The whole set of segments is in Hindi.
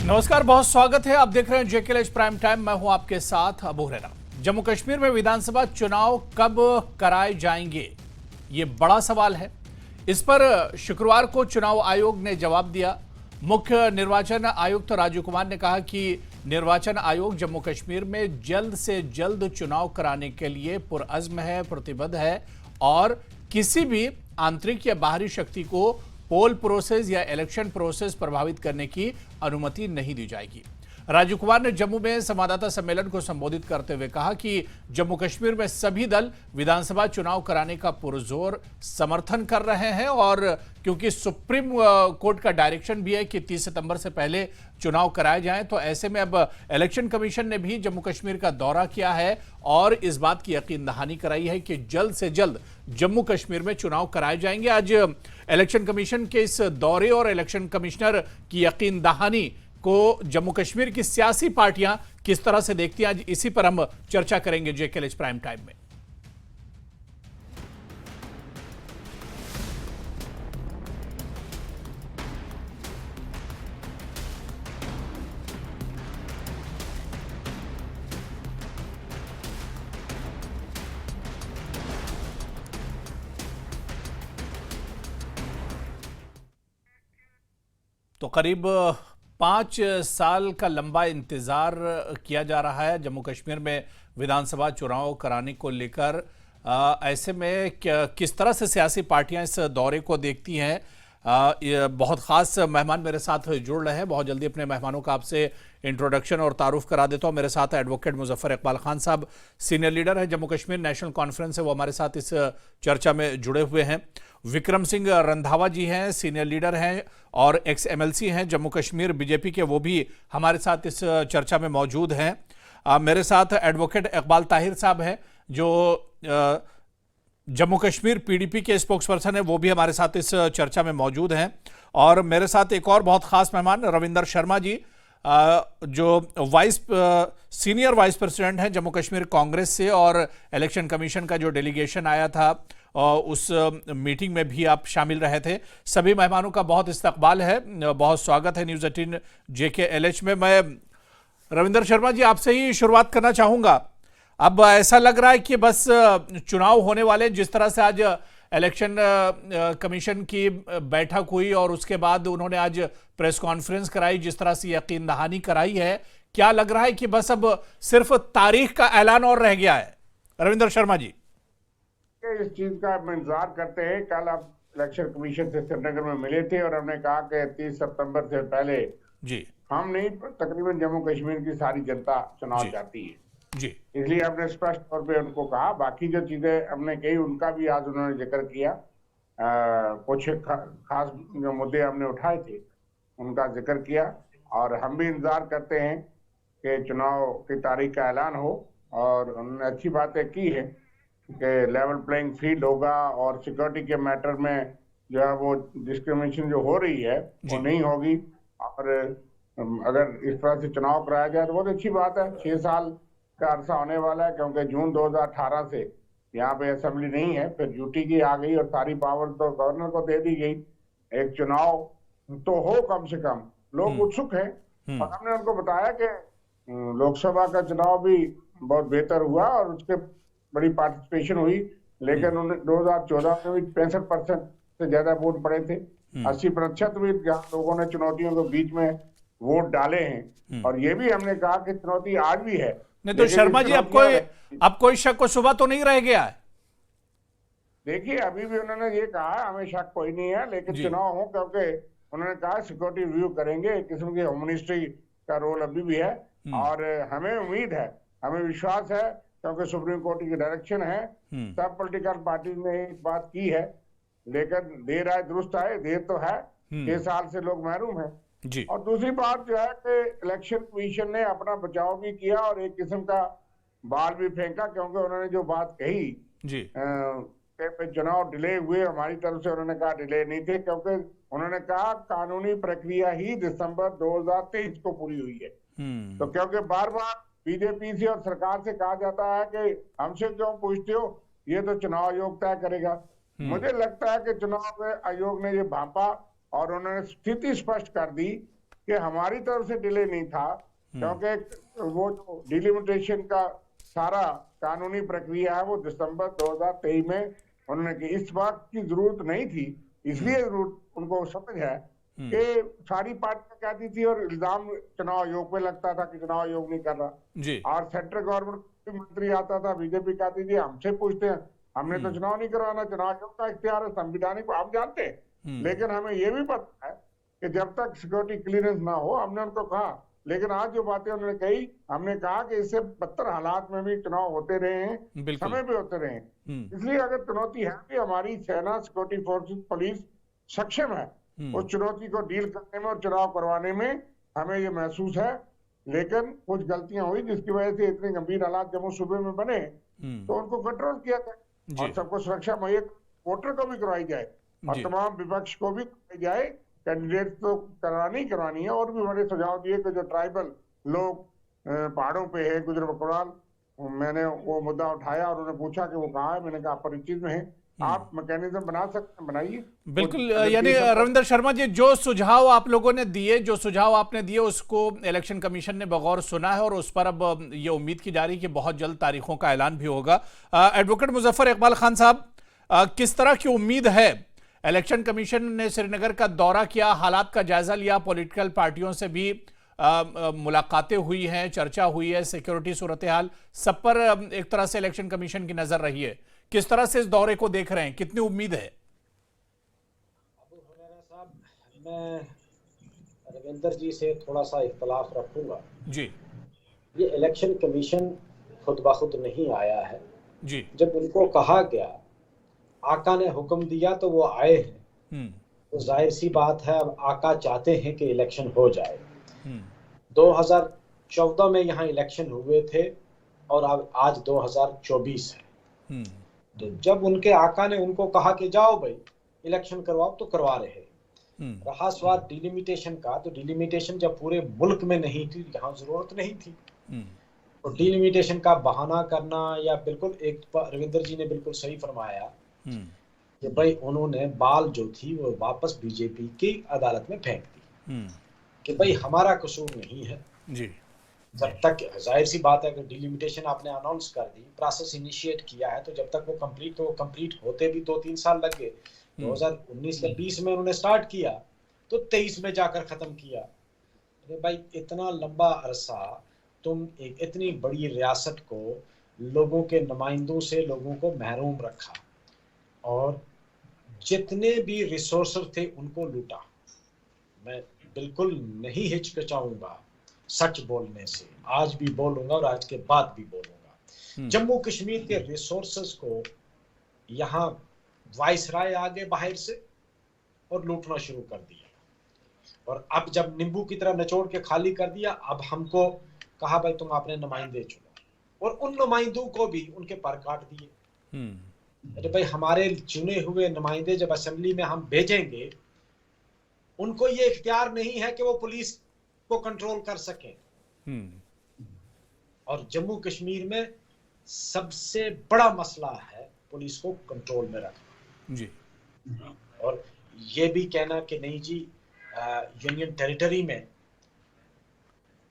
नमस्कार, बहुत स्वागत है। आप देख रहे हैं जेकेएलएच प्राइम टाइम। मैं हूं आपके साथ अबू हुरैरा। जम्मू कश्मीर में विधानसभा चुनाव कब कराए जाएंगे, ये बड़ा सवाल है। इस पर शुक्रवार को चुनाव आयोग ने जवाब दिया। मुख्य निर्वाचन आयुक्त राजीव कुमार ने कहा कि निर्वाचन आयोग जम्मू कश्मीर में जल्द से जल्द चुनाव कराने के लिए पुरअज़्म है, प्रतिबद्ध है और किसी भी आंतरिक या बाहरी शक्ति को पोल प्रोसेस या इलेक्शन प्रोसेस प्रभावित करने की अनुमति नहीं दी जाएगी। राजीव कुमार ने जम्मू में संवाददाता सम्मेलन को संबोधित करते हुए कहा कि जम्मू कश्मीर में सभी दल विधानसभा चुनाव कराने का पुरजोर समर्थन कर रहे हैं और क्योंकि सुप्रीम कोर्ट का डायरेक्शन भी है कि 30 सितंबर से पहले चुनाव कराए जाएं, तो ऐसे में अब इलेक्शन कमीशन ने भी जम्मू कश्मीर का दौरा किया है और इस बात की यकीन दहानी कराई है कि जल्द से जल्द जम्मू कश्मीर में चुनाव कराए जाएंगे। आज इलेक्शन कमीशन के इस दौरे और इलेक्शन कमिश्नर की यकीन दहानी को जम्मू कश्मीर की सियासी पार्टियां किस तरह से देखती हैं, आज इसी पर हम चर्चा करेंगे जेकेएलएच प्राइम टाइम में। तो करीब 5 साल का लंबा इंतजार किया जा रहा है जम्मू कश्मीर में विधानसभा चुनाव कराने को लेकर। ऐसे में किस तरह से सियासी पार्टियां इस दौरे को देखती हैं, ये बहुत खास मेहमान मेरे साथ जुड़ रहे हैं। बहुत जल्दी अपने मेहमानों का आपसे इंट्रोडक्शन और तारुफ करा देता हूं। मेरे साथ एडवोकेट मुजफ्फर इकबाल खान साहब, सीनियर लीडर है जम्मू कश्मीर नेशनल कॉन्फ्रेंस है, वो हमारे साथ इस चर्चा में जुड़े हुए हैं। विक्रम सिंह रंधावा जी हैं, सीनियर लीडर हैं और एक्स एमएलसी हैं जम्मू कश्मीर बीजेपी के, वो भी हमारे साथ इस चर्चा में मौजूद हैं। मेरे साथ एडवोकेट इकबाल ताहिर साहब हैं जो जम्मू कश्मीर पीडीपी के स्पोक्स पर्सन है, वो भी हमारे साथ इस चर्चा में मौजूद हैं। और मेरे साथ एक और बहुत खास मेहमान रविंदर शर्मा जी, जो सीनियर वाइस प्रेसिडेंट हैं जम्मू कश्मीर कांग्रेस से और इलेक्शन कमीशन का जो डेलीगेशन आया था उस मीटिंग में भी आप शामिल रहे थे। सभी मेहमानों का बहुत इस्तकबाल है, बहुत स्वागत है न्यूज़ 18 जेकेएलएच में। मैं रविंदर शर्मा जी आपसे ही शुरुआत करना चाहूँगा। अब ऐसा लग रहा है कि बस चुनाव होने वाले, जिस तरह से आज इलेक्शन कमीशन की बैठक हुई और उसके बाद उन्होंने आज प्रेस कॉन्फ्रेंस कराई, जिस तरह से यकीन दहानी कराई है, क्या लग रहा है कि बस अब सिर्फ तारीख का ऐलान और रह गया है? रविंदर शर्मा जी, इस चीज का हम इंतजार करते हैं। कल आप इलेक्शन कमीशन से श्रीनगर में मिले थे और हमने कहा कि 30 सितंबर से पहले जी हम नहीं, तकरीबन जम्मू कश्मीर की सारी जनता चुनाव चाहती है जी, इसलिए हमने स्पष्ट तौर पे उनको कहा। बाकी जो चीजें हमने कही उनका भी आज उन्होंने जिक्र किया। कुछ खास जो मुद्दे हमने उठाए थे उनका जिक्र किया और हम भी इंतजार करते हैं कि चुनाव की तारीख का ऐलान हो। और उन्होंने अच्छी बातें की है कि लेवल प्लेइंग फील्ड होगा और सिक्योरिटी के मैटर में जो है वो डिस्क्रिमिनेशन जो हो रही है वो नहीं होगी। और अगर इस तरह से चुनाव कराया जाए तो बहुत अच्छी बात है। 6 साल का अरसा होने वाला है क्योंकि जून 2018 से यहाँ पे असेंबली नहीं है, फिर यूटी की आ गई और सारी पावर तो गवर्नर को दे दी गई। एक चुनाव तो हो कम से कम, लोग उत्सुक हैं। और हमने उनको बताया कि लोकसभा का चुनाव भी बहुत बेहतर हुआ और उसके बड़ी पार्टिसिपेशन हुई, लेकिन 2014 में भी 65% से ज्यादा वोट पड़े थे। 80% भी लोगों ने चुनौतियों के बीच में वोट डाले हैं। और ये भी हमने कहा कि चुनौती आज भी है। नहीं तो शर्मा जी, अब कोई शक व शुबा तो नहीं रह गया है? देखिए, अभी भी उन्होंने ये कहा हमें शक कोई नहीं है, लेकिन चुनाव हो, क्योंकि उन्होंने कहा सिक्योरिटी रिव्यू करेंगे। एक किस्म की होम मिनिस्ट्री का रोल अभी भी है और हमें उम्मीद है, हमें विश्वास है, क्योंकि सुप्रीम कोर्ट की डायरेक्शन है। सब पॉलिटिकल पार्टी ने एक बात की है, लेकिन देर आए दुरुस्त आए, देर तो है। 6 साल से लोग महरूम हैं। और दूसरी बात जो है कि इलेक्शन कमीशन ने अपना बचाव भी किया और एक किस्म का बाल भी फेंका, क्योंकि उन्होंने जो बात कही कि चुनाव डिले हुए, हमारी तरफ से उन्होंने कहा डिले नहीं थे, क्योंकि उन्होंने कहा कानूनी प्रक्रिया ही दिसंबर 2023 को पूरी हुई है। तो क्योंकि बार बार बीजेपी से और सरकार से कहा जाता है कि हमसे क्यों पूछते हो, ये तो चुनाव आयोग तय करेगा। मुझे लगता है कि चुनाव आयोग ने ये भांपा और उन्होंने स्थिति स्पष्ट कर दी कि हमारी तरफ से डिले नहीं था, क्योंकि वो जो डिलिमिटेशन का सारा कानूनी प्रक्रिया है वो दिसंबर 2023 में उन्होंने की। इस बात की जरूरत नहीं थी, इसलिए जरूरत उनको समझ है कि सारी पार्टियां कहती थी और इल्जाम चुनाव आयोग पे लगता था कि चुनाव आयोग नहीं कर रहा। और सेंट्रल गवर्नमेंट मंत्री आता था, बीजेपी कहती थी हमसे पूछते हैं, हमने तो चुनाव नहीं करवाना, चुनाव आयोग का इख्तियार है, संविधानिक आप जानते हैं। लेकिन हमें यह भी पता है कि जब तक सिक्योरिटी क्लियरेंस ना हो, हमने उनको कहा। लेकिन आज जो बातें उन्होंने कही, हमने कहा कि इससे बदतर हालात में भी चुनाव होते रहे हैं, समय पे होते रहे हैं। इसलिए अगर चुनौती है कि हमारी सेना, सिक्योरिटी फोर्सेस, पुलिस सक्षम है उस चुनौती को डील करने में और चुनाव करवाने में, हमें ये महसूस है। लेकिन कुछ गलतियां हुई जिसकी वजह से इतने गंभीर हालात जम्मू सूबे में बने, तो उनको कंट्रोल किया जाए और सबको सुरक्षा मुहैया वोटर को भी करवाई जाए और तमाम विपक्ष को भी करवाई जाए। कैंडिडेट तो करवानी है। और भी बड़े सुझाव दिए कि जो ट्राइबल लोग पहाड़ों पे है, गुजर बकराल, मैंने वो मुद्दा उठाया और उन्होंने पूछा कि वो कहाँ है, मैंने कहा परिचित में है। आप मैकेनिज्म बना सकते हैं, बनाइए। बिल्कुल, यानी रविंदर शर्मा जी, जो सुझाव आप लोगों ने दिए, जो सुझाव आपने दिए, उसको इलेक्शन कमीशन ने बगौर सुना है और उस पर अब ये उम्मीद की जा रही है कि बहुत जल्द तारीखों का ऐलान भी होगा। एडवोकेट मुजफ्फर इकबाल खान साहब, किस तरह की उम्मीद है? इलेक्शन कमीशन ने श्रीनगर का दौरा किया, हालात का जायजा लिया, पॉलिटिकल पार्टियों से भी मुलाकातें हुई हैं, चर्चा हुई है, सिक्योरिटी सूरत हाल सब पर एक तरह से इलेक्शन कमीशन की नजर रही है। किस तरह से इस दौरे को देख रहे हैं, कितनी उम्मीद है? अबू हुरैरा साहब, मैं रविंदर जी से थोड़ा सा इख्तलाफ रखूंगा जी। ये इलेक्शन कमीशन खुद ब खुद नहीं आया है जी। जब उनको कहा गया, आका ने हुक्म दिया तो वो आए हैं, तो जाहिर सी बात है अब आका चाहते हैं कि इलेक्शन हो जाए। 2014 में यहाँ इलेक्शन हुए थे और अब आज 2024 है। तो जब उनके आका ने उनको कहा कि जाओ भाई इलेक्शन करवाओ, तो करवा रहे। रहा सवाल डिलिमिटेशन का, तो डिलिमिटेशन जब पूरे मुल्क में नहीं थी, यहाँ जरूरत नहीं थी, तो डिलिमिटेशन का बहाना करना, या बिल्कुल एक रविंदर जी ने बिल्कुल सही फरमाया कि भाई उन्होंने बाल जो थी वो वापस बीजेपी की अदालत में फेंक दी कि भाई हमारा कसूर नहीं है जी। जब तक जाहिर सी बात है कि डिलिमिटेशन आपने अनाउंस कर दी, प्रोसेस इनिशिएट किया है, तो जब तक वो कंप्लीट होते भी 2-3 साल लग गए। 2019 या 20 में उन्होंने स्टार्ट किया तो 23 में जाकर खत्म किया। अरे भाई इतना लंबा अरसा तुम एक इतनी बड़ी रियासत को, लोगों के नुमाइंदों से लोगों को महरूम रखा और जितने भी रिसोर्सेस थे उनको लूटा। मैं बिल्कुल नहीं हिचकिचाऊंगा सच बोलने से, आज भी बोलूंगा और आज के बाद भी बोलूंगा। जम्मू कश्मीर के रिसोर्सेस को यहाँ वाइसराय आ गए बाहर से और लूटना शुरू कर दिया, और अब जब नींबू की तरह निचोड़ के खाली कर दिया, अब हमको कहा भाई तुम अपने नुमाइंदे चुनो, और उन नुमाइंदों को भी उनके पर काट दिए। अरे भाई हमारे चुने हुए नुमाइंदे जब असेंबली में हम भेजेंगे, उनको ये इख्तियार नहीं है कि वो पुलिस को कंट्रोल कर सके। और जम्मू कश्मीर में सबसे बड़ा मसला है पुलिस को कंट्रोल में रखना जी। और ये भी कहना कि नहीं जी यूनियन टेरिटरी में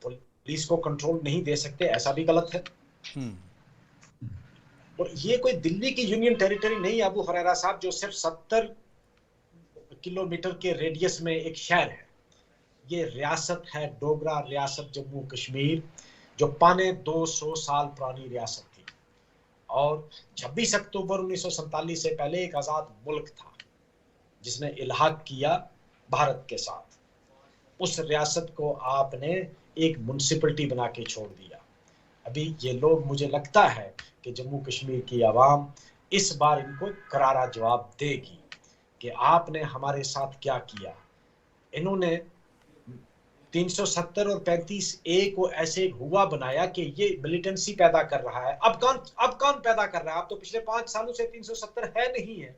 पुलिस को कंट्रोल नहीं दे सकते, ऐसा भी गलत है। और ये कोई दिल्ली की यूनियन टेरिटरी नहीं है अबू हुरैरा साहब, जो सिर्फ 70 किलोमीटर के रेडियस में एक शहर है। ये रियासत है डोगरा रियासत जम्मू कश्मीर, जो 250 साल पुरानी रियासत थी और 26 अक्टूबर 1947 से पहले एक आज़ाद मुल्क था जिसने इल्हाक किया भारत के साथ। उस रियासत को आपने एक म्युनिसिपैलिटी बना के छोड़ दिया। अभी ये लोग, मुझे लगता है कि जम्मू कश्मीर की आवाम इस बार इनको करारा जवाब देगी कि आपने हमारे साथ क्या किया। इन्होंने 370 और 35A को ऐसे हुआ बनाया कि ये मिलिटेंसी पैदा कर रहा है। अब कौन पैदा कर रहा है? अब तो पिछले 5 सालों से 370 है नहीं है,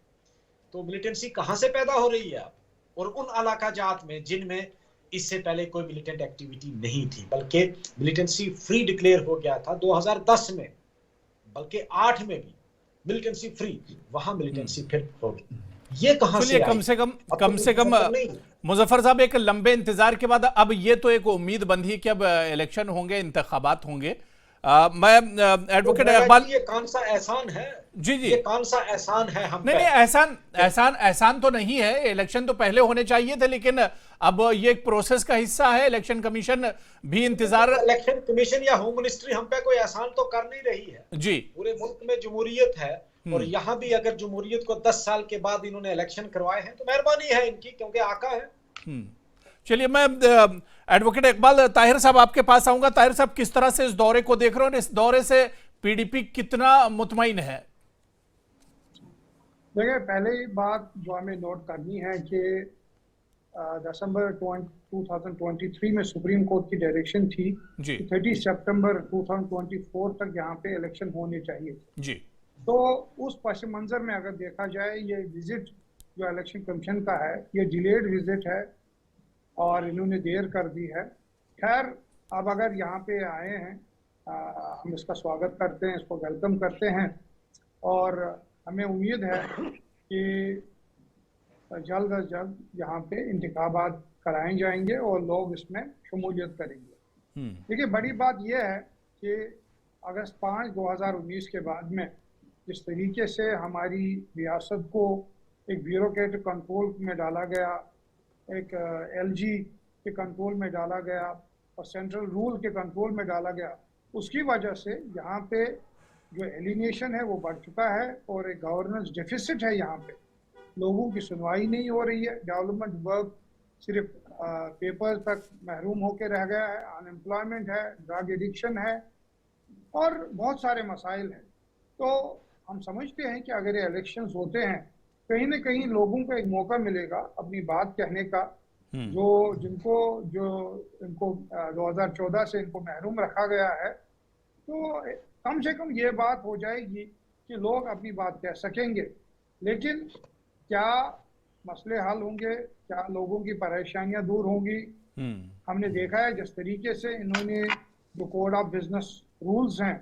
तो मिलिटेंसी कहां से पैदा हो रही है अब? और उन इलाका जात में जिनमें इससे पहले कोई मिलिटेंट एक्टिविटी नहीं थी, बल्कि मिलिटेंसी फ्री डिक्लेयर हो गया था 2010 में, बल्कि 8 में भी मिलिटेंसी फ्री, वहां मिलिटेंसी फिर होगी। ये कहां से? कम से कम मुजफ्फर साहब, एक लंबे इंतजार के बाद अब ये तो एक उम्मीद बंधी है कि अब इलेक्शन होंगे, इंतखाबात होंगे। मैं एडवोकेट इकबाल, ये कौन सा एहसान है? जी जी, ये कौन सा एहसान है हम नहीं पे? नहीं, एहसान तो नहीं है। इलेक्शन तो पहले होने चाहिए थे, लेकिन अब ये एक प्रोसेस का हिस्सा है। इलेक्शन कमीशन भी इंतजार, इलेक्शन कमीशन या होम मिनिस्ट्री हम पे कोई एहसान तो कर नहीं रही है जी। पूरे मुल्क में जमहूरियत है, और यहाँ भी अगर जमहूरियत को 10 साल के बाद इन्होंने इलेक्शन करवाए हैं तो मेहरबानी है इनकी, क्योंकि आका है। चलिए, मैं एडवोकेट इकबाल ताहिर साहब आपके पास आऊंगा। ताहिर साहब, किस तरह से इस दौरे को देख रहे हो? इस दौरे से पीडीपी कितना मुतमईन है? देखिए, पहले ही बात जो हमें नोट करनी है कि दिसंबर 2023 में सुप्रीम कोर्ट की डायरेक्शन थी जी, 30 सितंबर 2024 तक यहाँ पे इलेक्शन होने चाहिए जी। तो उस पस मंजर में अगर देखा जाए, ये विजिट जो इलेक्शन कमीशन का है, ये डिलेड विजिट है और इन्होंने देर कर दी है। खैर, अब अगर यहाँ पे आए हैं, हम इसका स्वागत करते हैं, इसको वेलकम करते हैं, और हमें उम्मीद है कि जल्द अज जल्द यहाँ पे इंतखाबात कराए जाएंगे और लोग इसमें शमूलियत करेंगे। देखिए, बड़ी बात यह है कि अगस्त 5, 2019 के बाद में जिस तरीके से हमारी रियासत को एक ब्यूरोक्रेटिक कंट्रोल में डाला गया, एक एलजी के कंट्रोल में डाला गया और सेंट्रल रूल के कंट्रोल में डाला गया, उसकी वजह से यहाँ पे जो एलिनेशन है वो बढ़ चुका है और एक गवर्नेंस डेफिसिट है। यहाँ पे लोगों की सुनवाई नहीं हो रही है, डेवलपमेंट वर्क सिर्फ पेपर्स तक महरूम होकर रह गया है, अनएम्प्लॉयमेंट है, ड्रग एडिक्शन है और बहुत सारे मसाइल हैं। तो हम समझते हैं कि अगर ये इलेक्शंस होते हैं, कहीं ना कहीं लोगों को एक मौका मिलेगा अपनी बात कहने का, जो इनको 2014 से इनको महरूम रखा गया है। तो कम से कम ये बात हो जाएगी कि लोग अपनी बात कह सकेंगे। लेकिन क्या मसले हल होंगे? क्या लोगों की परेशानियां दूर होंगी? हमने देखा है जिस तरीके से इन्होंने जो कोड ऑफ बिजनेस रूल्स हैं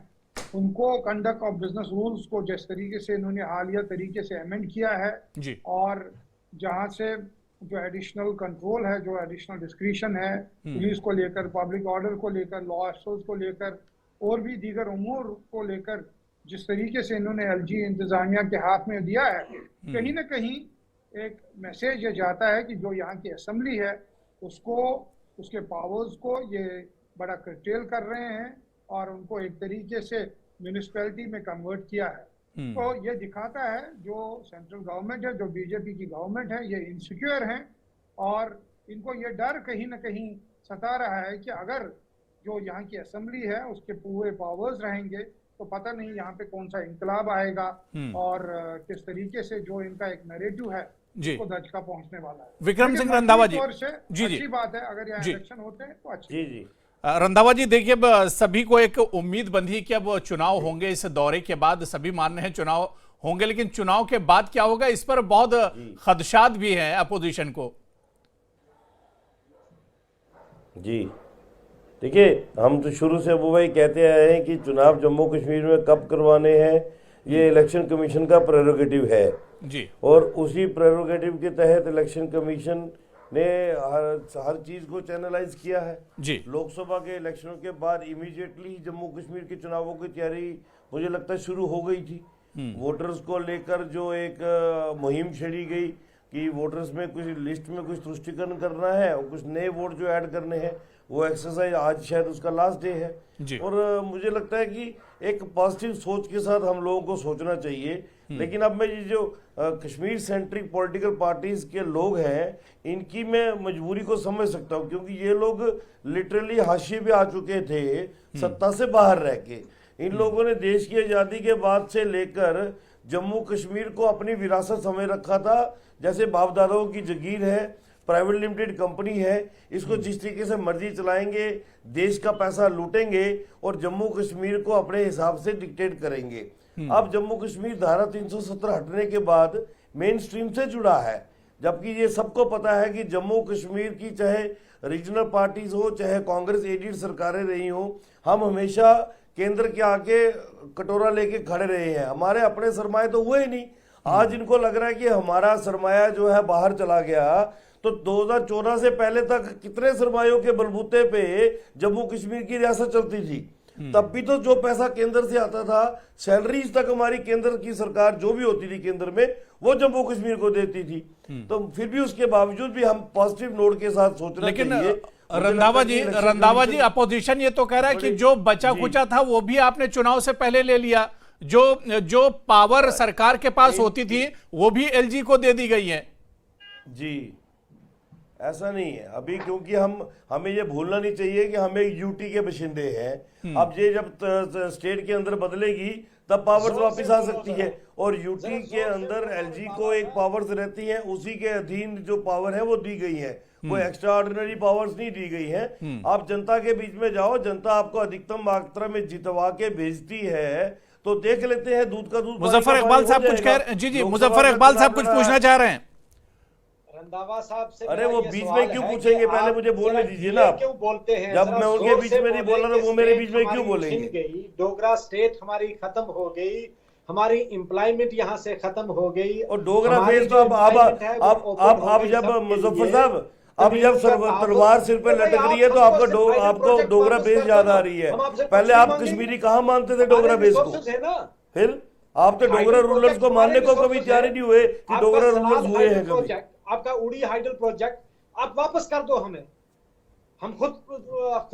उनको, कंडक्ट ऑफ बिजनेस रूल्स को जिस तरीके से इन्होंने हालिया तरीके से अमेंड किया है जी। और जहां से जो एडिशनल कंट्रोल है, जो एडिशनल डिस्क्रिशन है पुलिस को लेकर, पब्लिक ऑर्डर को लेकर, लॉ ऑफिसर्स को लेकर और भी दीगर उमूर को लेकर जिस तरीके से इन्होंने एलजी इंतजामिया के हाथ में दिया है, कहीं ना कहीं एक मैसेज ये जाता है कि जो यहाँ की असेंबली है उसको, उसके पावर्स को ये बड़ा कर्टेल कर रहे हैं और उनको एक तरीके से म्यूनिसिपैलिटी में कन्वर्ट किया है। तो ये दिखाता है जो सेंट्रल गवर्नमेंट है, जो बीजेपी की गवर्नमेंट है, ये इनसिक्योर हैं और इनको ये डर कहीं ना कहीं सता रहा है कि अगर जो यहाँ की असेंबली है उसके पूरे पावर्स रहेंगे तो पता नहीं यहाँ पे कौन सा इंकलाब आएगा और किस तरीके से जो इनका एक नैरेटिव है उसको धचका पहुंचने वाला है। विक्रम सिंह रंधावा जी, जी अच्छी बात है अगर यहाँ इलेक्शन होते हैं तो अच्छी। जी जी रंधावा जी, देखिए, सभी को एक उम्मीद बंधी कि अब चुनाव होंगे। इस दौरे के बाद सभी मान रहे हैं चुनाव होंगे, लेकिन चुनाव के बाद क्या होगा, इस पर बहुत खदशात भी हैं अपोजिशन को। जी देखिए, हम तो शुरू से अबू भाई कहते आए हैं कि चुनाव जम्मू कश्मीर में कब करवाने हैं ये इलेक्शन कमीशन का प्रेरोगेटिव है जी, और उसी प्रेरोगेटिव के तहत इलेक्शन कमीशन ने हर चीज को चैनलाइज किया है जी। लोकसभा के इलेक्शनों के बाद इमीडिएटली जम्मू कश्मीर के चुनावों की तैयारी मुझे लगता है शुरू हो गई थी। वोटर्स को लेकर जो एक मुहिम छेड़ी गई कि वोटर्स में कुछ लिस्ट में कुछ तुष्टिकरण करना है और कुछ नए वोट जो ऐड करने हैं, वो एक्सरसाइज आज शायद उसका लास्ट डे है जी। और मुझे लगता है कि एक पॉजिटिव सोच के साथ हम लोगों को सोचना चाहिए। लेकिन अब मैं ये जो कश्मीर सेंट्रिक पॉलिटिकल पार्टीज के लोग हैं, इनकी मैं मजबूरी को समझ सकता हूँ, क्योंकि ये लोग लिटरली हाशिए पे आ चुके थे सत्ता से बाहर रह के। इन लोगों ने देश की आज़ादी के बाद से लेकर जम्मू कश्मीर को अपनी विरासत समझ रखा था, जैसे बाप दादाओं की जगीर है, प्राइवेट लिमिटेड कंपनी है, इसको जिस तरीके से मर्जी चलाएंगे, देश का पैसा लूटेंगे और जम्मू कश्मीर को अपने हिसाब से डिक्टेट करेंगे। अब जम्मू कश्मीर धारा 370 हटने के बाद मेन स्ट्रीम से जुड़ा है, जबकि ये सबको पता है कि जम्मू कश्मीर की चाहे रीजनल पार्टीज हो, चाहे कांग्रेस एडेड सरकारें रही हो, हम हमेशा केंद्र के आके कटोरा लेके खड़े रहे हैं। हमारे अपने सरमाए तो हुए ही नहीं। आज इनको लग रहा है कि हमारा सरमाया जो है बाहर चला गया, तो 2014 से पहले तक कितने सरमायों के बलबूते पे जम्मू कश्मीर की रियासत चलती थी? तब भी तो जो पैसा केंद्र से आता था, सैलरीज तक हमारी केंद्र की सरकार जो भी होती थी केंद्र में, वो जम्मू कश्मीर को देती थी। तो फिर भी उसके बावजूद भी हम पॉजिटिव नोट के साथ सोचना लेकिन चाहिए। रंधावा जी अपोजिशन ये तो कह रहा है कि जो बचा कुचा था वो भी आपने चुनाव से पहले ले लिया, जो पावर सरकार के पास होती थी वो भी एलजी को दे दी गई है। जी ऐसा नहीं है अभी, क्योंकि हमें ये भूलना नहीं चाहिए कि हम एक यूटी के बशिंदे हैं। अब ये जब स्टेट के अंदर बदलेगी तब पावर्स वापस आ सकती है, और यूटी के अंदर एलजी को एक पावर्स रहती है, उसी के अधीन जो पावर है वो दी गई है, कोई एक्स्ट्रा ऑर्डिनरी पावर्स नहीं दी गई है। आप जनता के बीच में जाओ, जनता आपको अधिकतम मात्रा में जितवा के भेजती है, तो देख लेते हैं दूध का दूध। मुजफ्फर इकबाल साहब कुछ कह रहे हैं। जी मुजफ्फर इकबाल साहब कुछ पूछना चाह रहे हैं। रंधावा साहब से अरे वो बीच में क्यों पूछेंगे? पहले मुझे बोलने दीजिए ना। क्यों बोलते हैं? जब मैं उनके बीच में नहीं बोला तो वो मेरे बीच में क्यों बोलेंगे? डोगरा स्टेट हमारी खत्म हो गई, हमारी एम्प्लॉयमेंट यहाँ से खत्म हो गई। और डोगरा फेस तो अब जब मुजफ्फर साहब अब जब तलवार सिर पे लटक रही है तो आपको डोगरा बेस याद आ रही है। पहले आप कश्मीरी कहाँ मानते थे डोगरा बेस को? फिर आप तो डोगरा रूलर्स को मानने को कभी तैयार ही नहीं हुए कि डोगरा रूलर्स हुए हैं कभी। आपका उड़ी हाइडल प्रोजेक्ट आप वापस कर दो हमें, हम खुद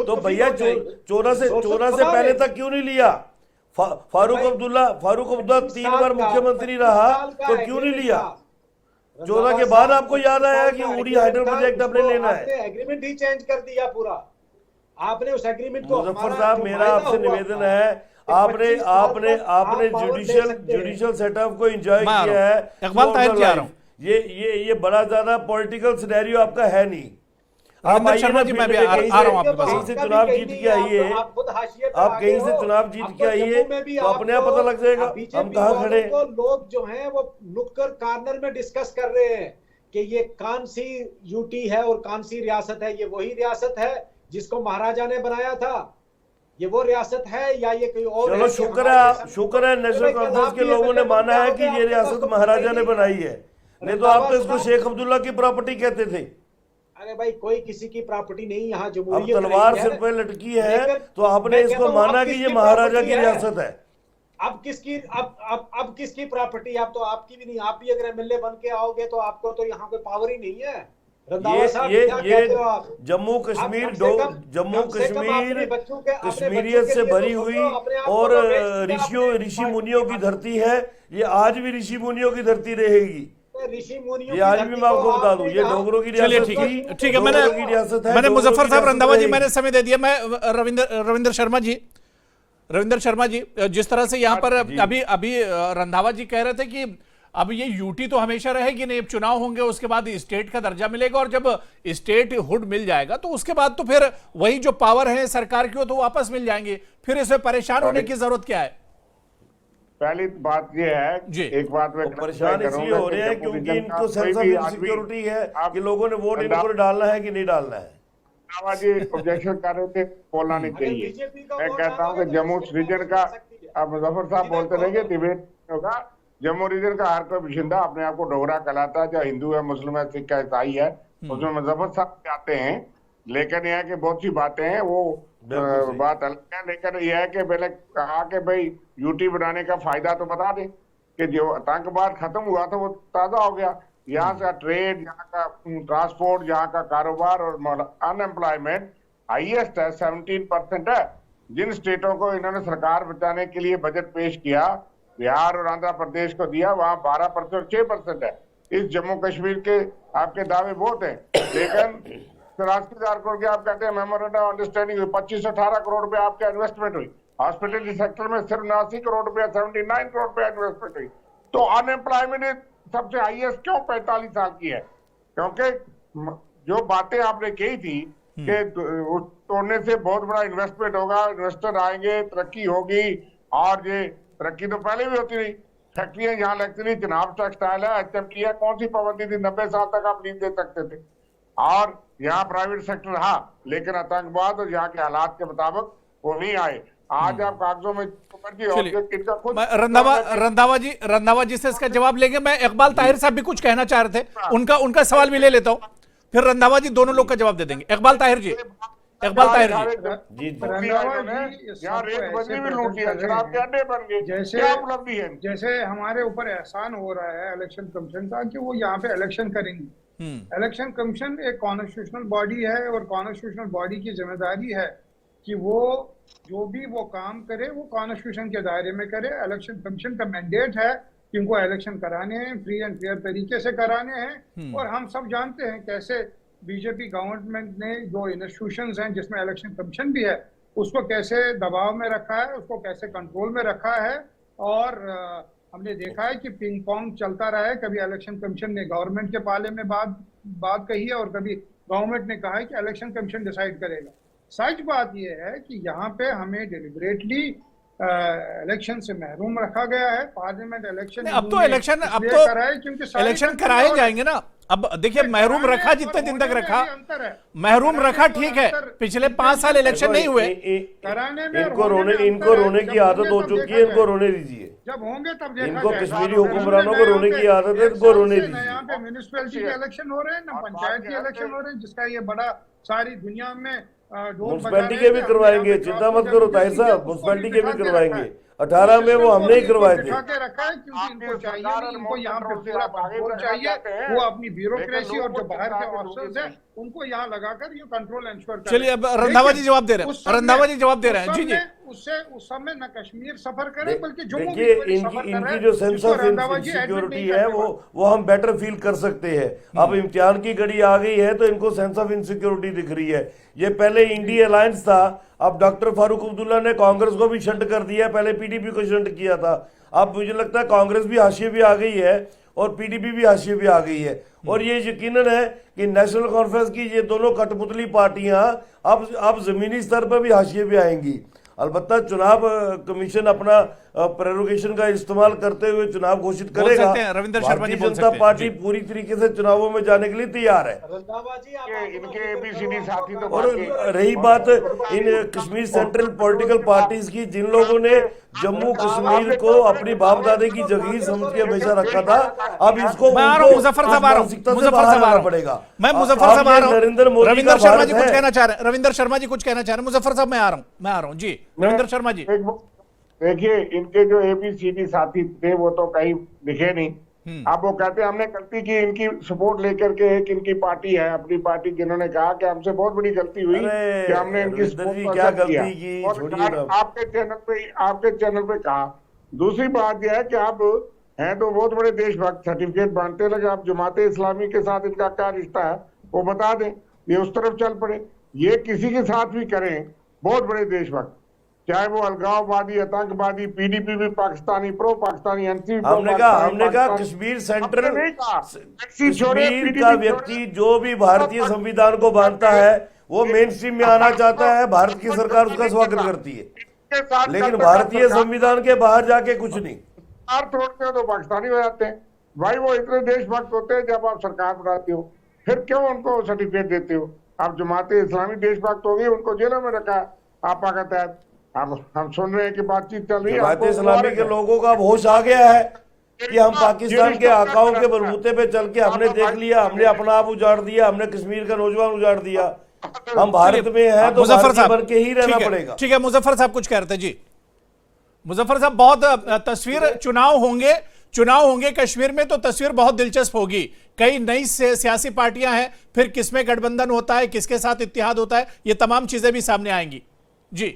तो भैया 14 से पहले तक क्यों नहीं लिया? फारूक अब्दुल्ला 3 बार मुख्यमंत्री रहा तो क्यों नहीं लिया? 14 के बाद आपको याद आया कि उड़ी हाइडल प्रोजेक्ट आपने लेना है। एग्रीमेंट ही चेंज कर दिया पूरा आपने, उस एग्रीमेंट को। मुजफ्फर साहब मेरा आपसे निवेदन है, आपने जुडिशियल सेटअप को एंजॉय किया है। इकबाल ताहिर जी आ रहा हूं। ये बड़ा ज्यादा पॉलिटिकल सिनेरियो आपका है नहीं। आप शर्मा जी मैं भी आ रहा हूं आपके पास। कहीं से चुनाव जीत के आइए, आप कहीं से चुनाव जीत के आइए तो अपने आप पता लग जाएगा हम कहाँ खड़े। लोग जो हैं वो नुक्कड़ कॉर्नर में डिस्कस कर रहे हैं कि ये कौन सी यूटी है और कौन सी रियासत है। ये वही रियासत है जिसको महाराजा ने बनाया था, ये वो रियासत है या ये कोई और? चलो शुक्र है नेशनल कॉन्फ्रेंस के लोगों ने माना है कि ये रियासत महाराजा ने बनाई है, नहीं तो आप तो इसको शेख अब्दुल्ला की प्रॉपर्टी कहते थे। अरे भाई कोई किसी की प्रॉपर्टी नहीं, यहाँ अब जमहूरियत तलवार सिर पे लटकी है तो आपने इसको माना कि ये महाराजा की रियासत है। अब किसकी प्रॉपर्टी? आप तो आपकी भी नहीं, आप भी अगर एमएलए बन के आओगे तो आपको तो यहाँ कोई पावर ही नहीं है। ये जम्मू कश्मीर कश्मीरियत से भरी हुई और ऋषि मुनियों की धरती है। ये आज भी ऋषि मुनियों की धरती रहेगी। ये आज भी मैं आपको बता दूं, ये डोगरों की रियासत थी। ठीक है, मैंने मुजफ्फर साहब, रंधावा जी मैंने समय दे दिया। मैं रविंद्र शर्मा जी जिस तरह से यहाँ पर अभी रंधावा जी कह रहे थे कि अब ये यूटी तो हमेशा रहेगी नहीं, अब चुनाव होंगे उसके बाद स्टेट का दर्जा मिलेगा, और जब स्टेट हुड मिल जाएगा तो उसके बाद तो फिर वही जो पावर है सरकार की तो वापस मिल जाएंगे, फिर इसमें परेशान होने की जरूरत क्या है? पहली बात ये है जी, एक बात मैं परेशान इसलिए हो रहे हैं क्योंकि इनको सेंस ऑफ इनसिक्योरिटी है कि लोगों ने वोट इन पर डालना है कि नहीं डालना है। जी ऑब्जेक्शन कर रहे थे, बोलना नहीं चाहिए। मैं कहता हूँ कि जम्मू रीजन का, अब मुजफ्फर साहब बोलते रहेंगे डिबेट होगा। जम्मू रीजन का हर कोई बाशिंदा अपने आप को डोगरा कहलाता है, चाहे हिंदू है, मुस्लिम है, सिख है, ईसाई है, उसमें मुजफ्फर साहब चाहते हैं। लेकिन यह कि बहुत सी बातें हैं वो बात अलग है। लेकिन यह है कि पहले कहा कि भाई यूटी बनाने का फायदा तो बता दें कि जो आतंकवाद खत्म हुआ था वो ताजा हो गया। यहाँ का ट्रेड, यहाँ का ट्रांसपोर्ट, यहाँ का कारोबार और अनएम्प्लॉयमेंट हाईएस्ट है, 17% है। जिन स्टेटों को इन्होंने सरकार बचाने के लिए बजट पेश किया, बिहार और आंध्र प्रदेश को दिया, वहाँ 12% 6% है। इस जम्मू कश्मीर के आपके दावे बहुत हैं, लेकिन 84,000 करोड़ के आप कहते हैं मेमोरेंडम अंडरस्टैंडिंग हुई, 2518 करोड़ रुपए आपके इन्वेस्टमेंट हुई। हॉस्पिटलिटी सेक्टर में सिर्फ 89 करोड़ रुपया, 79 करोड़ रुपया इन्वेस्टमेंट हुई। तो अनएम्प्लॉयमेंट सबसे हाईएस्ट क्यों 45 साल की है? क्योंकि जो बातें आपने कही थी कि तोड़ने से बहुत बड़ा इन्वेस्टमेंट होगा, इन्वेस्टर आएंगे, तरक्की होगी, और ये तरक्की तो पहले भी होती रही। फैक्ट्रियां यहाँ लगती रही, चनाब टेक्सटाइल है, HMT है, कौन सी पाबंदी थी? 90 साल तक आप लीज दे सकते थे। और यहाँ प्राइवेट सेक्टर रहा, लेकिन आतंकवाद और यहाँ के हालात के मुताबिक वो नहीं आए। आज आप कागजों में रंधावा जी से इसका जवाब लेंगे। मैं इकबाल ताहिर साहब भी कुछ कहना चाह रहे थे, उनका सवाल भी ले लेता हूँ। फिर रंधावा जी दोनों लोग का जवाब दे देंगे। इकबाल ताहिर जी, इकबाल ताहिर जी। यहाँ रेत बदली भी लूट लिया, शराब के अड्डे बन गए, जैसे क्या उपलब्धि है? जैसे हमारे ऊपर एहसान हो रहा है इलेक्शन कमीशन का कि वो यहाँ पे इलेक्शन करेंगे। इलेक्शन कमीशन एक कॉन्स्टिट्यूशनल बॉडी है और कॉन्स्टिट्यूशनल बॉडी की जिम्मेदारी है कि वो जो भी वो काम करे वो कॉन्स्टिट्यूशन के दायरे में करे। इलेक्शन कमीशन का मैंडेट है कि उनको इलेक्शन कराने हैं, फ्री एंड फेयर तरीके से कराने हैं। और हम सब जानते हैं कैसे बीजेपी गवर्नमेंट ने जो इंस्टीट्यूशंस हैं जिसमें इलेक्शन कमीशन भी है उसको कैसे दबाव में रखा है, उसको कैसे कंट्रोल में रखा है। और हमने देखा है कि पिंग पोंग चलता रहा है, कभी इलेक्शन कमीशन ने गवर्नमेंट के पाले में बात कही है और कभी गवर्नमेंट ने कहा है कि इलेक्शन कमीशन डिसाइड करेगा। सच बात यह है कि यहाँ पे हमें डिलिबरेटली इलेक्शन से महरूम रखा गया है। पार्लियामेंट इलेक्शन अब तो इलेक्शन कराए जाएंगे ना। अब देखिए, महरूम रखा जितने दिन तक रखा, महरूम रखा ठीक है, पिछले 5 साल इलेक्शन नहीं हुए। इनको रोने की आदत हो चुकी है, इनको रोने दीजिए। जब होंगे तब इनको कश्मीरी हुक्मरानों को रोने की आदत है, इनको रोने दीजिए। यहाँ पे म्यूनिसिपैलिटी के इलेक्शन हो रहे हैं, ना पंचायत के इलेक्शन हो रहे हैं, जिसका ये बड़ा सारी दुनिया में म्यूनसिपैलिटी के भी करवाएंगे, चिंता मत करो ताहिर साहब, म्यूनसिपैलिटी के भी करवाएंगे। 18 में वो हमने ही करवाए थे। रखा है क्योंकि इनको चाहिए, इनको यहाँ पे पूरा कंट्रोल चाहिए। वो अपनी ब्यूरोक्रेसी और जो बाहर के ऑफिसर्स हैं उनको यहाँ लगाकर ये कंट्रोल एंश्योर करें। चलिए, अब रंधावा जी जवाब दे रहे हैं, रंधावा जी जवाब दे रहे हैं। जी जी, उससे उस समय न कश्मीर सफर करे बल्कि जम्मू देखिए, इनकी जो सेंस ऑफ इनसिक्योरिटी है वो हम बेटर फील कर सकते हैं। अब इम्तिहान की घड़ी आ गई है तो इनको सेंस ऑफ इनसिक्योरिटी दिख रही है। ये पहले इंडी अलायंस था, अब डॉक्टर फारूक अब्दुल्ला ने कांग्रेस को भी शंट कर दिया, पहले पीडीपी को शंट किया था। अब मुझे लगता है कांग्रेस भी हाशिए भी आ गई है और पीडीपी भी हाशिए भी आ गई है। और ये यकीनन है कि नेशनल कॉन्फ्रेंस की ये दोनों कठपुतली पार्टियां अब जमीनी स्तर पर भी हाशिए भी आएंगी। अलबत्ता चुनाव कमीशन अपना प्रेरोगेशन का इस्तेमाल करते हुए चुनाव घोषित करेगा। भारतीय जनता पार्टी पूरी तरीके से चुनावों में जाने के लिए तैयार है। इनके ABCD साथी तो और रही बात इन कश्मीर सेंट्रल पॉलिटिकल पार्टीज की, जिन लोगों ने जम्मू कश्मीर को अपनी बाप दादे की जगीर समझ के हमेशा रखा था, अब इसको मुजफ्फर साहब आ रहा हूं पड़ेगा। मैं मुजफ्फर साहब आ रहा हूं। नरेंद्र मोदी रविंदर शर्मा जी कुछ कहना चाह रहे हैं, रविंदर शर्मा जी कुछ कहना चाह रहे हैं। मुजफ्फर साहब मैं आ रहा हूं जी, रविंदर शर्मा जी। देखिए, इनके जो ABCD साथी थे वो तो कहीं दिखे नहीं। अब वो कहते हैं हमने गलती की, इनकी सपोर्ट लेकर के एक इनकी पार्टी है, अपनी पार्टी, जिन्होंने कहा कि हमसे बहुत बड़ी गलती हुई कि हमने इनकी सपोर्ट क्या गलती की, आपके चैनल पे कहा। दूसरी बात यह है कि आप हैं तो बहुत बड़े देशभक्त, सर्टिफिकेट बांटते लगे। आप जमाते इस्लामी के साथ इनका क्या रिश्ता है वो बता दें, ये उस तरफ चल पड़े। ये किसी के साथ भी करें, बहुत बड़े देशभक्त, चाहे वो अलगाववादी, आतंकवादी, पीडीपी भी पाकिस्तानी, प्रो पाकिस्तानी, एनसीपी। हमने कहा कश्मीर सेंट्रल, कश्मीर का व्यक्ति जो भी भारतीय संविधान को मानता है वो मेन स्ट्रीम में आना चाहता है, भारत की सरकार उसका स्वागत करती है, लेकिन भारतीय संविधान के बाहर जाके कुछ नहीं। तोड़ते हो तो पाकिस्तानी हो जाते हैं। भाई वो इतने देशभक्त होते हैं, जब आप सरकार बनाते हो फिर क्यों उनको सर्टिफिकेट देते हो? आप जमाते इस्लामी देशभक्त हो गए, उनको जेलों में रखा आपा का तहत। अब हम सुन रहे हैं कि बातचीत चल रही है। जमाते इस्लामी के लोगों का होश आ गया है कि हम पाकिस्तान के आकाओं के बलबूते पे चल के हमने देख लिया, हमने अपना आप उजाड़ दिया, हमने कश्मीर का नौजवान उजाड़ दिया। हम भारत में हैं तो मुजफ्फर साहब बन के ही रहना पड़ेगा। ठीक है, मुजफ्फर साहब कुछ कह रहे थे जी। मुजफ्फर साहब, बहुत तस्वीर, चुनाव होंगे कश्मीर में तो तस्वीर बहुत दिलचस्प होगी। कई नई सियासी पार्टियां हैं, फिर किसमें गठबंधन होता है, किसके साथ इत्तेहाद होता है, ये तमाम चीजें भी सामने आएंगी जी।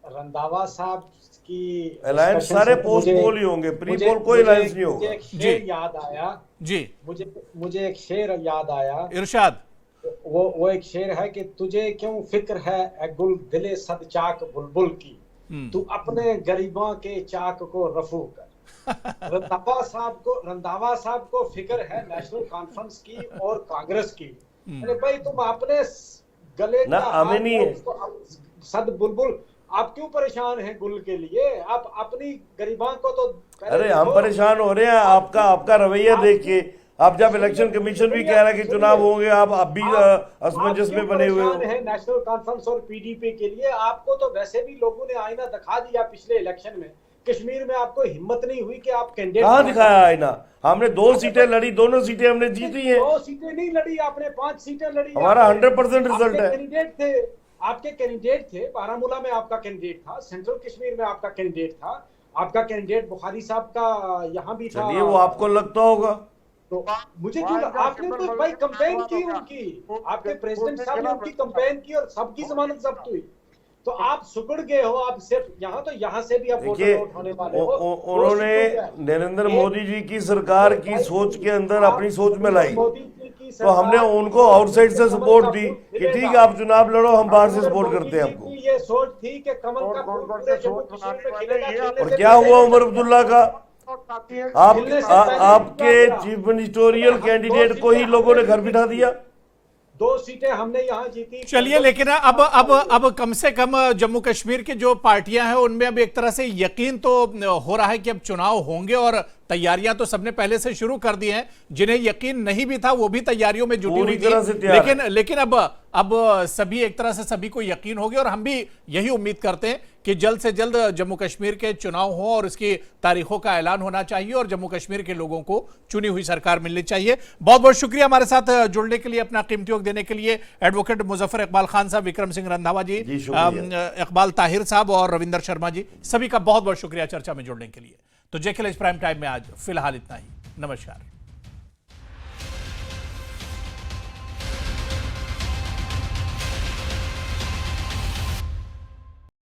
रंधावा साहब की अलायंस सारे पोस्ट पोल ही होंगे, प्री पोल कोई अलायंस नहीं होगा। एक शेर याद आया जी, मुझे एक शेर याद आया, इरशाद। वो एक शेर है कि तुझे क्यों फिक्र है ए गुल दिले सद चाक बुलबुल की, तू अपने गरीबों के चाक को रफू कर। रंधावा साहब को फिक्र है नेशनल कॉन्फ्रेंस की और कांग्रेस की। अरे भाई, तुम अपने गले ना हमें नहीं है सद बुलबुल, आप क्यों परेशान हैं गुल के लिए? आप अपनी गरीबां को तो, अरे हम परेशान हो रहे हैं आपका रवैया देखिए। आप जब इलेक्शन कमीशन भी कह रहा है कि चुनाव होंगे, आप अब भी असमंजस में बने हुए हो। नेशनल कॉन्फ्रेंस और पीडीपी के लिए आपको तो वैसे भी लोगों ने आईना दिखा दिया पिछले इलेक्शन में कश्मीर में आपको हिम्मत नहीं हुई कि आप कैंडिडेट कहाँ दिखाया आईना? हमने 2 सीटें लड़ी, दोनों सीटें हमने जीती हैं। 2 सीटें नहीं लड़ी आपने, 5 सीटें लड़ी। हमारा 100% रिजल्ट है। कैंडिडेट थे, आपके कैंडिडेट थे, बारामूला में आपका कैंडिडेट था, सेंट्रल कश्मीर में आपका कैंडिडेट था, आपका कैंडिडेट बुखारी साहब का यहाँ भी था। चलिए, वो आपको लगता होगा तो मुझे क्यों, आपने तो भाई कंपेन की उनकी, आपके प्रेसिडेंट साहब ने उनकी कंपेन की और सबकी जमानत जब्त हुई। तो आप सुकड़ गए हो, आप सिर्फ यहाँ, तो यहाँ से भी आप देखिए, उठाने वाले हो। उन्होंने नरेंद्र मोदी जी की सरकार की सोच के अंदर अपनी सोच में लाई, तो हमने उनको आउटसाइड से सपोर्ट दी कि ठीक है आप चुनाव लड़ो, हम बाहर से सपोर्ट करते हैं आपको। ये सोच थी कि कमल का फूल पूरे जम्मू कश्मीर में खिलेगा। और क्या हुआ उमर अब्दुल्ला का? आपके चीफ मिनिस्टोरियल कैंडिडेट को ही लोगों ने घर बिठा दिया। 2 सीटें हमने यहाँ जीती। चलिए, लेकिन अब कम से कम जम्मू कश्मीर की जो पार्टियां हैं उनमें अब एक तरह से यकीन तो हो रहा है कि अब चुनाव होंगे, और तैयारियां तो सबने पहले से शुरू कर दी हैं। जिन्हें यकीन नहीं भी था वो भी तैयारियों में जुटी हुई थी, लेकिन अब सभी एक तरह से सभी को यकीन हो गया, और हम भी यही उम्मीद करते हैं कि जल्द से जल्द जम्मू कश्मीर के चुनाव हो और इसकी तारीखों का ऐलान होना चाहिए और जम्मू कश्मीर के लोगों को चुनी हुई सरकार मिलनी चाहिए। बहुत बहुत शुक्रिया हमारे साथ जुड़ने के लिए, अपना कीमती वक्त देने के लिए एडवोकेट मुजफ्फर इकबाल खान साहब, विक्रम सिंह रंधावा जी, इकबाल ताहिर साहब और रविंदर शर्मा जी, सभी का बहुत बहुत शुक्रिया चर्चा में जुड़ने के लिए। तो जेकेएलएच प्राइम टाइम में आज फिलहाल इतना ही। नमस्कार।